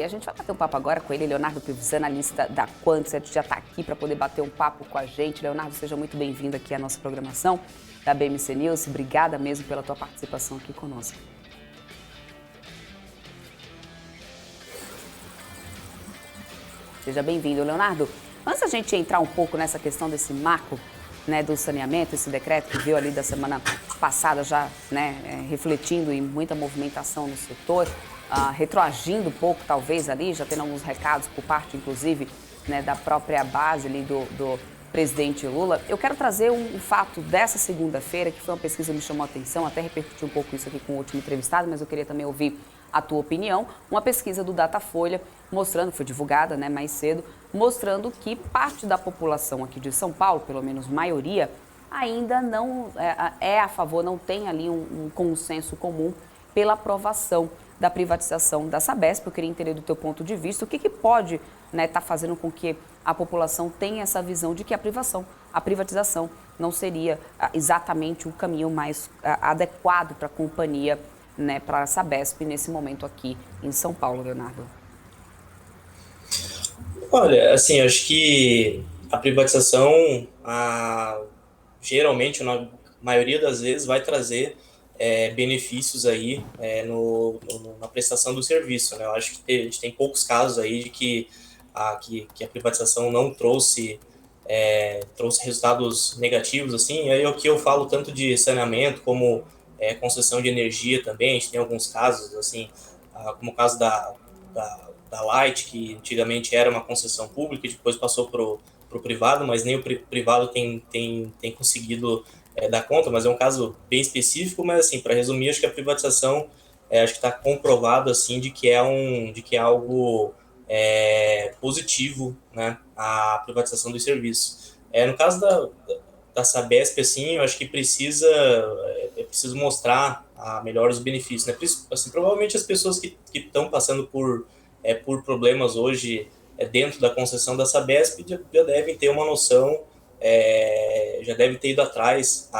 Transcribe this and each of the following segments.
E a gente vai bater um papo agora com ele, Leonardo Pivos, analista da Quantset, já está aqui para poder bater um papo com a gente. Leonardo, seja muito bem-vindo aqui à nossa programação da BMC News. Obrigada mesmo pela tua participação aqui conosco. Seja bem-vindo, Leonardo. Antes da gente entrar um pouco nessa questão desse marco, né, do saneamento, esse decreto que veio ali da semana passada já, né, refletindo em muita movimentação no setor, retroagindo um pouco talvez ali, já tendo alguns recados por parte, inclusive, né, da própria base ali do presidente Lula. Eu quero trazer um fato dessa segunda-feira, que foi uma pesquisa que me chamou a atenção, até repercuti um pouco isso aqui com o último entrevistado, mas eu queria também ouvir a tua opinião. Uma pesquisa do Datafolha mostrando, foi divulgada, né, mais cedo, mostrando que parte da população aqui de São Paulo, pelo menos maioria, ainda não é a favor, não tem ali um consenso comum pela aprovação da privatização da Sabesp. Eu queria entender do teu ponto de vista o que pode estar fazendo com que a população tenha essa visão de que a privatização não seria exatamente o caminho mais adequado para a companhia, né, para a Sabesp nesse momento aqui em São Paulo, Leonardo. Olha, assim, acho que a privatização, geralmente, na maioria das vezes, vai trazer benefícios aí na prestação do serviço, né? Eu acho que a gente tem poucos casos aí de que a privatização não trouxe resultados negativos, assim. E aí o que eu falo tanto de saneamento como concessão de energia também, a gente tem alguns casos, assim, como o caso da Light, que antigamente era uma concessão pública e depois passou para o privado, mas nem o privado tem conseguido dar conta, mas é um caso bem específico. Mas, assim, para resumir, acho que a privatização, acho que está comprovado, assim, de que é algo positivo, né, a privatização dos serviços. No caso da Sabesp, assim, eu acho que é preciso mostrar melhor os benefícios, né? Assim, provavelmente as pessoas que estão passando por problemas hoje dentro da concessão da Sabesp já devem ter uma noção, já devem ter ido atrás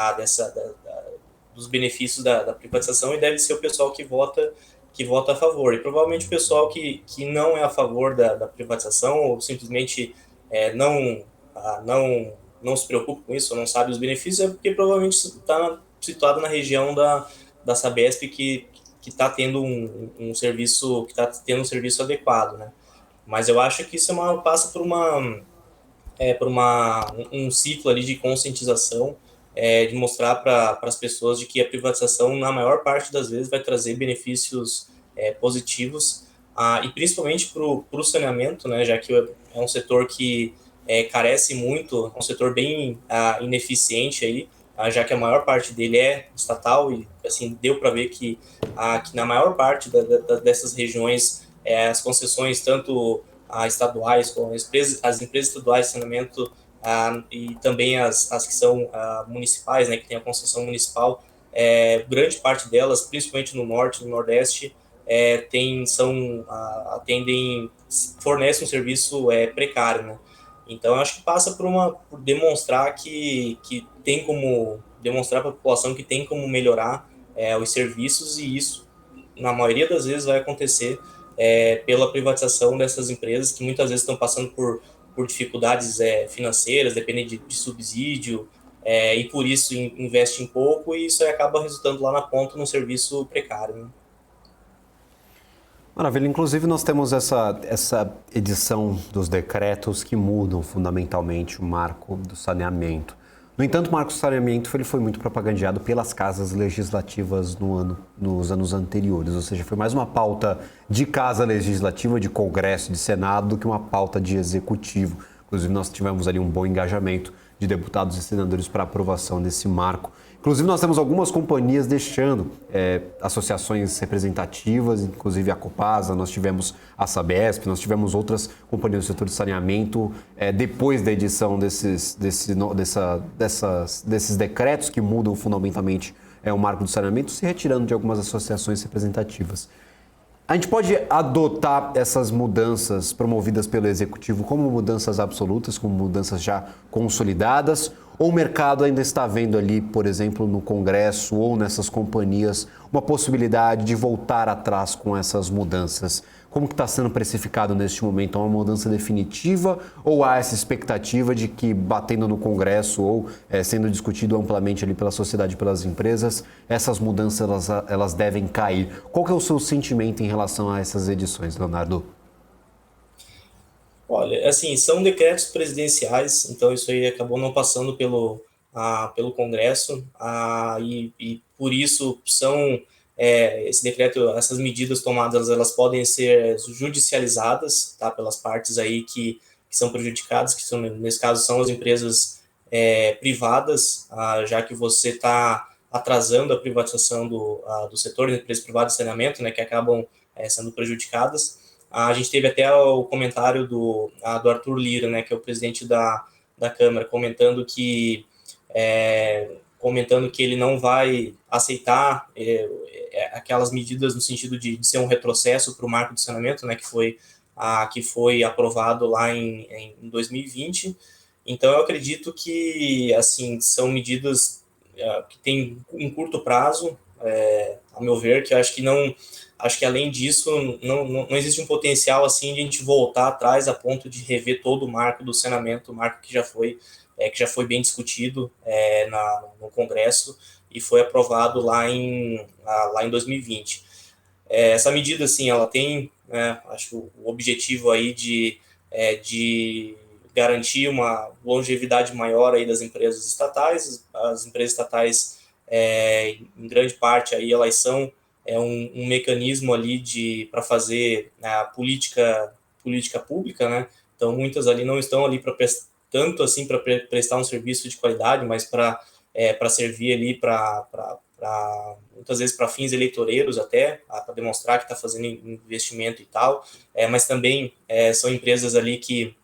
dos benefícios da privatização, e deve ser o pessoal que vota a favor. E provavelmente o pessoal que não é a favor da privatização, ou simplesmente não se preocupa com isso, ou não sabe os benefícios, é porque provavelmente está situado na região da Sabesp que está tendo um serviço, que está tendo um serviço adequado, né? Mas eu acho que isso passa por um ciclo ali de conscientização, de mostrar para as pessoas de que a privatização, na maior parte das vezes, vai trazer benefícios positivos, e principalmente para o saneamento, né, já que é um setor que carece muito, é um setor bem ineficiente aí, já que a maior parte dele é estatal, e assim deu para ver que na maior parte dessas regiões as concessões, tanto estaduais como as empresas estaduais de saneamento, e também as que são municipais, né, que tem a concessão municipal, grande parte delas, principalmente no norte e no nordeste, fornecem um serviço precário, né? Então, eu acho que passa por demonstrar que tem como demonstrar para a população que tem como melhorar os serviços, e isso, na maioria das vezes, vai acontecer pela privatização dessas empresas, que muitas vezes estão passando por dificuldades financeiras, dependem de subsídio, e por isso investem pouco, e isso acaba resultando lá na ponta num serviço precário, né? Maravilha. Inclusive, nós temos essa edição dos decretos que mudam fundamentalmente o marco do saneamento. No entanto, o marco do saneamento ele foi muito propagandeado pelas casas legislativas nos anos anteriores, ou seja, foi mais uma pauta de casa legislativa, de Congresso, de Senado, do que uma pauta de executivo. Inclusive, nós tivemos ali um bom engajamento de deputados e senadores para aprovação desse marco. Inclusive, nós temos algumas companhias deixando associações representativas, inclusive a Copasa, nós tivemos a Sabesp, nós tivemos outras companhias do setor de saneamento, depois da edição desses decretos que mudam fundamentalmente o marco do saneamento, se retirando de algumas associações representativas. A gente pode adotar essas mudanças promovidas pelo Executivo como mudanças absolutas, como mudanças já consolidadas, ou o mercado ainda está vendo ali, por exemplo, no Congresso ou nessas companhias, uma possibilidade de voltar atrás com essas mudanças? Como que está sendo precificado neste momento? É uma mudança definitiva ou há essa expectativa de que, batendo no Congresso ou sendo discutido amplamente ali pela sociedade e pelas empresas, essas mudanças elas devem cair? Qual que é o seu sentimento em relação a essas edições, Leonardo? Olha, assim, são decretos presidenciais, então isso aí acabou não passando pelo Congresso, e por isso esse decreto, essas medidas tomadas, elas podem ser judicializadas, tá, pelas partes aí que são prejudicadas, que são, nesse caso são as empresas privadas, já que você está atrasando a privatização do setor de empresas privadas de saneamento, né, que acabam sendo prejudicadas. A gente teve até o comentário do Arthur Lira, né, que é o presidente da Câmara, comentando que ele não vai aceitar aquelas medidas no sentido de ser um retrocesso para o marco do saneamento, né, que foi aprovado lá em 2020. Então, eu acredito que, assim, são medidas que têm um curto prazo, a meu ver, que eu acho que além disso, não existe um potencial assim de a gente voltar atrás a ponto de rever todo o marco do saneamento, o marco que já foi bem discutido no Congresso e foi aprovado lá em 2020. Essa medida, assim, ela tem, acho, o objetivo aí de garantir uma longevidade maior aí das empresas estatais. As empresas estatais, em grande parte, aí elas são um mecanismo ali para fazer a política pública, né? Então, muitas ali não estão ali tanto assim para prestar um serviço de qualidade, mas para servir ali muitas vezes para fins eleitoreiros até, para demonstrar que está fazendo investimento e tal, mas também são empresas ali que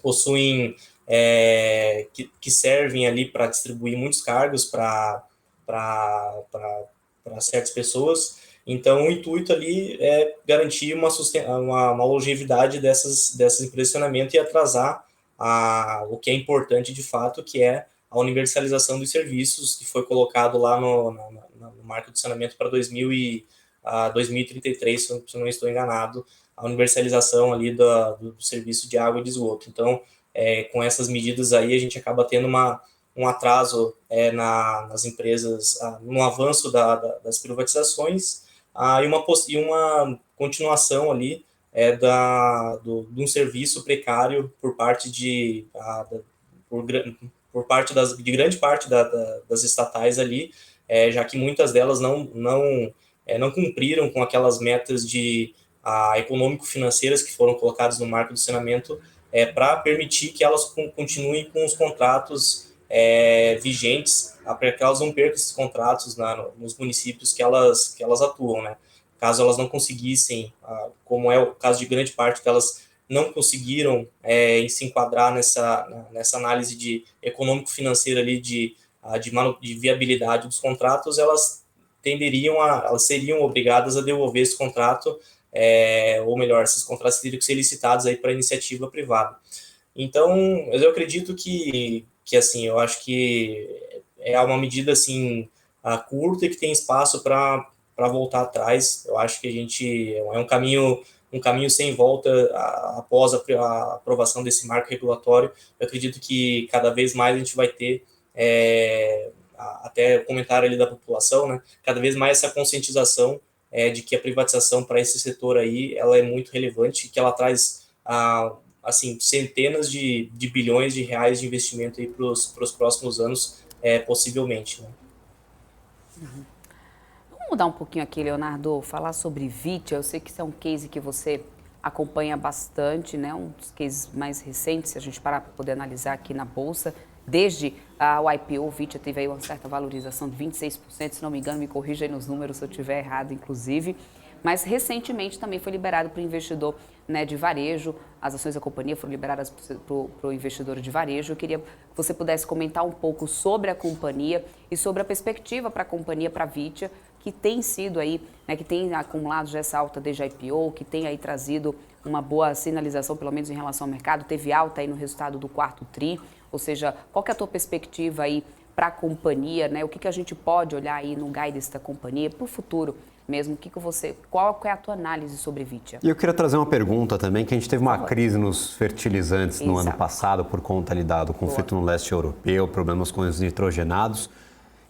possuem, que servem ali para distribuir muitos cargos para certas pessoas. Então, o intuito ali é garantir uma longevidade dessas empresas de saneamento e atrasar o que é importante de fato, que é a universalização dos serviços, que foi colocado lá no marco de saneamento para 2033, se eu não estou enganado, a universalização ali do serviço de água e de esgoto. Então, com essas medidas aí, a gente acaba tendo um atraso nas empresas, no avanço das privatizações, e uma continuação ali de um serviço precário por parte de grande parte das estatais ali, já que muitas delas não cumpriram com aquelas metas econômico-financeiras que foram colocadas no marco do saneamento, para permitir que elas continuem com os contratos vigentes, para que elas não percam esses contratos nos municípios que elas atuam, né? Caso elas não conseguissem, como é o caso de grande parte delas, não conseguiram se enquadrar nessa análise econômico-financeira ali de viabilidade dos contratos, elas seriam obrigadas a devolver esse contrato, ou melhor, esses contratos teriam que ser licitados aí para iniciativa privada. Então, eu acredito que assim, eu acho que é uma medida assim curta e que tem espaço para voltar atrás. Eu acho que a gente é um caminho sem volta após a aprovação desse marco regulatório. Eu acredito que cada vez mais a gente vai ter, até o comentário ali da população, né, cada vez mais essa conscientização de que a privatização para esse setor aí, ela é muito relevante, que ela traz assim, centenas de bilhões de reais de investimento para os próximos anos, possivelmente, né? Uhum. Vamos mudar um pouquinho aqui, Leonardo, falar sobre Vitia. Eu sei que isso é um case que você acompanha bastante, né? Um dos cases mais recentes, se a gente parar para poder analisar aqui na Bolsa. Desde o IPO, o Vitia teve aí uma certa valorização de 26%, se não me engano, me corrija aí nos números se eu estiver errado, inclusive. Mas recentemente também foi liberado para o investidor, né, de varejo, as ações da companhia foram liberadas para o investidor de varejo. Eu queria que você pudesse comentar um pouco sobre a companhia e sobre a perspectiva para a companhia, para a Vitia, que tem sido aí, né, que tem acumulado já essa alta desde a IPO, que tem aí trazido uma boa sinalização, pelo menos em relação ao mercado, teve alta aí no resultado do quarto TRI, ou seja, qual que é a tua perspectiva aí para a companhia, né? O que a gente pode olhar aí no guidance da companhia para o futuro mesmo? Qual é a tua análise sobre Vitia? E eu queria trazer uma pergunta também, que a gente teve uma crise nos fertilizantes no ano passado por conta ali do conflito no leste europeu, problemas com os nitrogenados.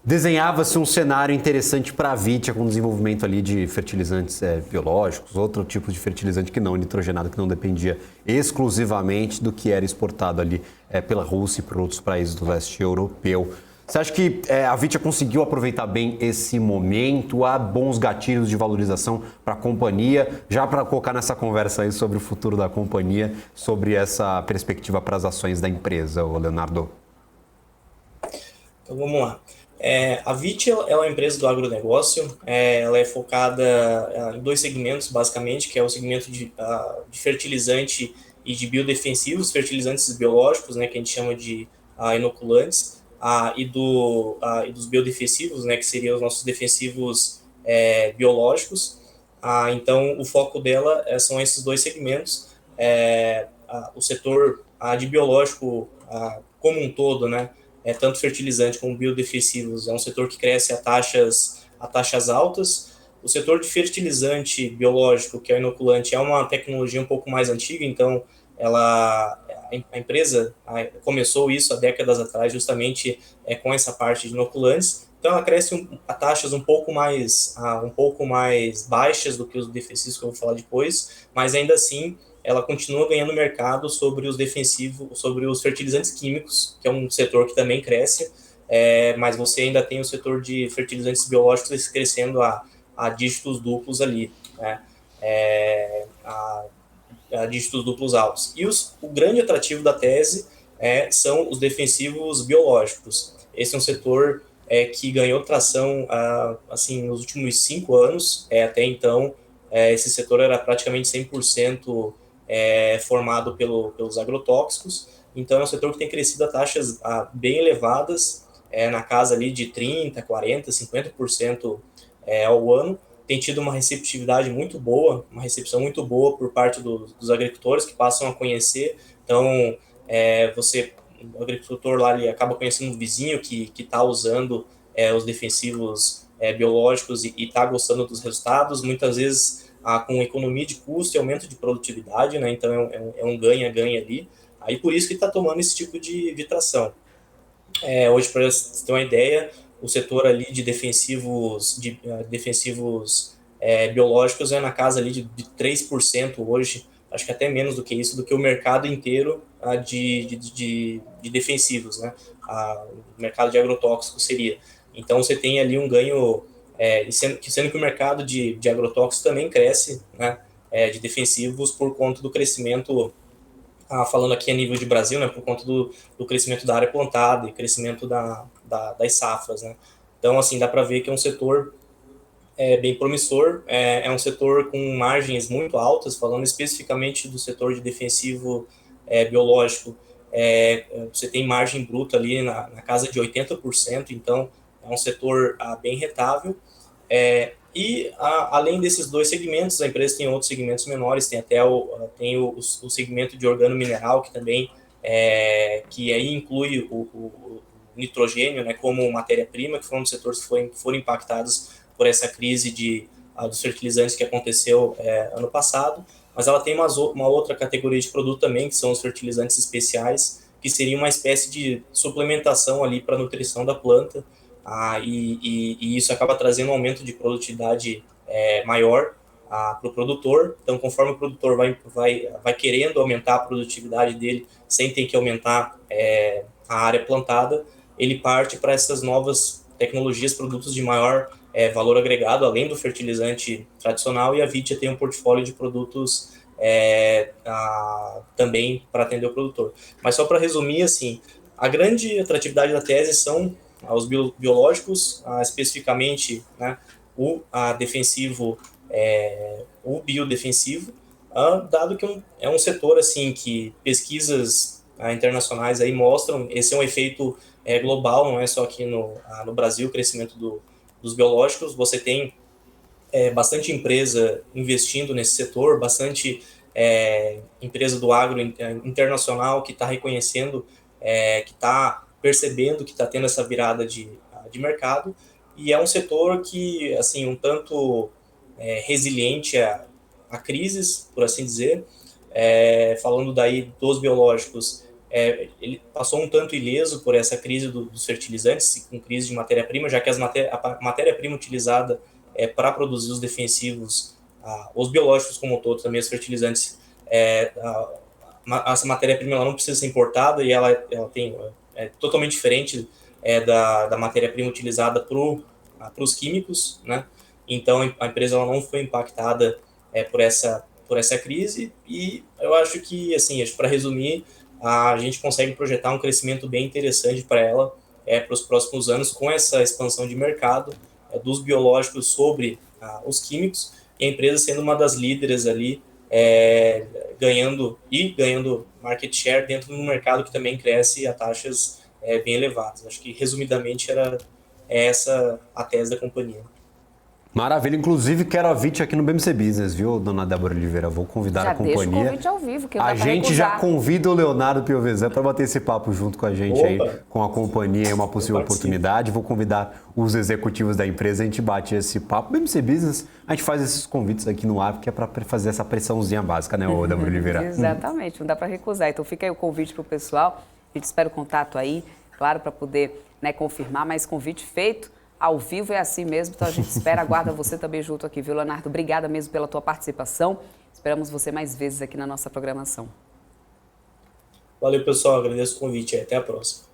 Desenhava-se um cenário interessante para a Vitia com o desenvolvimento ali de fertilizantes biológicos, outro tipo de fertilizante que não nitrogenado, que não dependia exclusivamente do que era exportado ali pela Rússia e por outros países do leste europeu. Você acha que a Vitia conseguiu aproveitar bem esse momento? Há bons gatilhos de valorização para a companhia? Já para colocar nessa conversa aí sobre o futuro da companhia, sobre essa perspectiva para as ações da empresa, Leonardo? Então vamos lá. A Vitia é uma empresa do agronegócio, ela é focada em 2 segmentos, basicamente, que é o segmento de fertilizante e de biodefensivos, fertilizantes biológicos, né, que a gente chama de inoculantes, e dos biodefensivos, né, que seriam os nossos defensivos biológicos. Então, o foco dela são esses 2 segmentos. O setor de biológico como um todo, né, tanto fertilizante como biodefensivos, é um setor que cresce a taxas altas. O setor de fertilizante biológico, que é o inoculante, é uma tecnologia um pouco mais antiga, então a empresa começou isso há décadas atrás, justamente com essa parte de inoculantes. Então ela cresce a taxas um pouco mais baixas do que os defensivos, que eu vou falar depois, mas ainda assim ela continua ganhando mercado sobre os defensivos, sobre os fertilizantes químicos, que é um setor que também cresce, mas você ainda tem o setor de fertilizantes biológicos crescendo a dígitos duplos ali, né? A dígitos duplos altos. E o grande atrativo da tese são os defensivos biológicos. Esse é um setor que ganhou tração assim, nos últimos 5 anos. Até então, esse setor era praticamente 100% formado pelos agrotóxicos. Então, é um setor que tem crescido a taxas bem elevadas, na casa ali de 30%, 40%, 50% ao ano. Tem tido uma receptividade muito boa, uma recepção muito boa por parte dos agricultores que passam a conhecer. Então, o agricultor lá ele acaba conhecendo um vizinho que está usando os defensivos biológicos e está gostando dos resultados, muitas vezes com economia de custo e aumento de produtividade, né? Então é um ganha-ganha ali. Aí por isso que está tomando esse tipo de tração. Hoje, para você ter uma ideia, o setor ali de defensivos biológicos é na casa ali de 3% hoje, acho que até menos do que isso, do que o mercado inteiro de defensivos, né? O mercado de agrotóxicos seria. Então, você tem ali um ganho, sendo que o mercado de agrotóxicos também cresce, né? De defensivos por conta do crescimento, falando aqui a nível de Brasil, né? Por conta do crescimento da área plantada e crescimento das safras, né? Então, assim, dá para ver que é um setor bem promissor, é um setor com margens muito altas, falando especificamente do setor de defensivo biológico, você tem margem bruta ali na casa de 80%, então é um setor bem rentável. Além desses 2 segmentos, a empresa tem outros segmentos menores, tem até o segmento de organomineral, que também que aí inclui o nitrogênio, né, como matéria-prima, que foram dos setores que foram impactados por essa crise dos fertilizantes que aconteceu ano passado. Mas ela tem uma outra categoria de produto também, que são os fertilizantes especiais, que seria uma espécie de suplementação ali para a nutrição da planta, e isso acaba trazendo um aumento de produtividade maior para o produtor. Então, conforme o produtor vai querendo aumentar a produtividade dele sem ter que aumentar a área plantada, ele parte para essas novas tecnologias, produtos de maior valor agregado, além do fertilizante tradicional, e a Vitia tem um portfólio de produtos também para atender o produtor. Mas só para resumir, assim, a grande atratividade da tese são os biológicos, especificamente, né, o defensivo, o biodefensivo, dado que é um setor assim que pesquisas internacionais aí mostram, esse é um efeito global, não é só aqui no Brasil, o crescimento dos biológicos. Você tem bastante empresa investindo nesse setor, bastante empresa do agro internacional que está reconhecendo, que está percebendo que está tendo essa virada de mercado, e é um setor que, assim, um tanto resiliente a crises, por assim dizer. Falando daí dos biológicos, ele passou um tanto ileso por essa crise dos fertilizantes, com crise de matéria-prima, já que a matéria-prima utilizada para produzir os defensivos, os biológicos como um todo, também os fertilizantes, essa matéria-prima ela não precisa ser importada e ela é totalmente diferente da matéria-prima utilizada para os químicos, né? Então a empresa ela não foi impactada por essa crise, e eu acho que, assim, para resumir, a gente consegue projetar um crescimento bem interessante para ela para os próximos anos, com essa expansão de mercado dos biológicos sobre os químicos, e a empresa sendo uma das líderes ali, ganhando market share dentro de um mercado que também cresce a taxas bem elevadas. Acho que, resumidamente, era essa a tese da companhia. Maravilha, inclusive quero a VIT aqui no BMC Business, viu, dona Débora Oliveira? Vou convidar a companhia. Já deixa o convite ao vivo, que eu a gente já convida o Leonardo Piovesan para bater esse papo junto com a gente. Opa. Aí, com a companhia, é uma possível oportunidade. Vou convidar os executivos da empresa, a gente bate esse papo. BMC Business, a gente faz esses convites aqui no ar, que é para fazer essa pressãozinha básica, né, Débora Oliveira? Exatamente, não dá para recusar. Então fica aí o convite para o pessoal, a gente espera o contato aí, claro, para poder, né, confirmar, mas convite feito. Ao vivo é assim mesmo, então a gente espera, aguarda você também junto aqui, viu, Leonardo? Obrigada mesmo pela tua participação. Esperamos você mais vezes aqui na nossa programação. Valeu, pessoal. Agradeço o convite. Até a próxima.